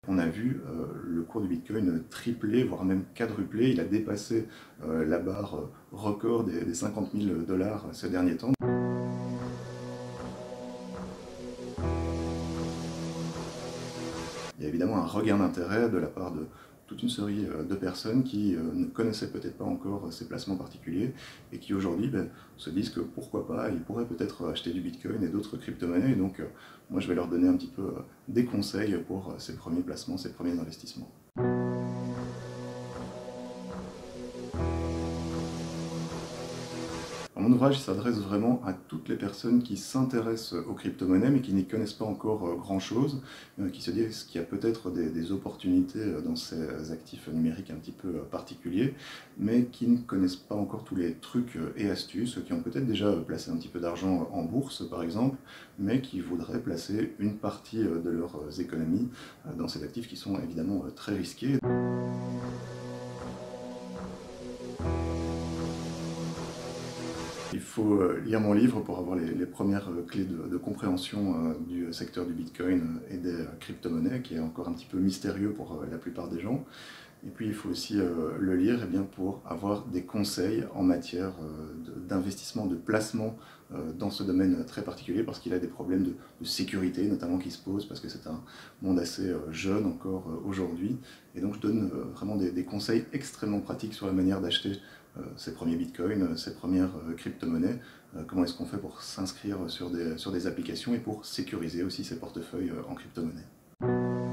On a vu le cours du Bitcoin tripler, voire même quadrupler. Il a dépassé la barre record des 50 000 dollars ces derniers temps. Il y a évidemment un regain d'intérêt de la part de toute une série de personnes qui ne connaissaient peut-être pas encore ces placements particuliers et qui aujourd'hui se disent que pourquoi pas, ils pourraient peut-être acheter du Bitcoin et d'autres crypto-monnaies. Et donc moi je vais leur donner un petit peu des conseils pour ces premiers placements, ces premiers investissements. Mon ouvrage s'adresse vraiment à toutes les personnes qui s'intéressent aux crypto-monnaies mais qui n'y connaissent pas encore grand-chose, qui se disent qu'il y a peut-être des opportunités dans ces actifs numériques un petit peu particuliers, mais qui ne connaissent pas encore tous les trucs et astuces, qui ont peut-être déjà placé un petit peu d'argent en bourse par exemple, mais qui voudraient placer une partie de leurs économies dans ces actifs qui sont évidemment très risqués. Il faut lire mon livre pour avoir les premières clés de compréhension du secteur du Bitcoin et des crypto-monnaies, qui est encore un petit peu mystérieux pour la plupart des gens. Et puis il faut aussi le lire pour avoir des conseils en matière d'investissement, de placement dans ce domaine très particulier, parce qu'il a des problèmes de sécurité notamment qui se posent, parce que c'est un monde assez jeune encore aujourd'hui. Et donc je donne vraiment des conseils extrêmement pratiques sur la manière d'acheter ses premiers bitcoins, ses premières crypto-monnaies, comment est-ce qu'on fait pour s'inscrire sur des applications et pour sécuriser aussi ses portefeuilles en crypto-monnaie.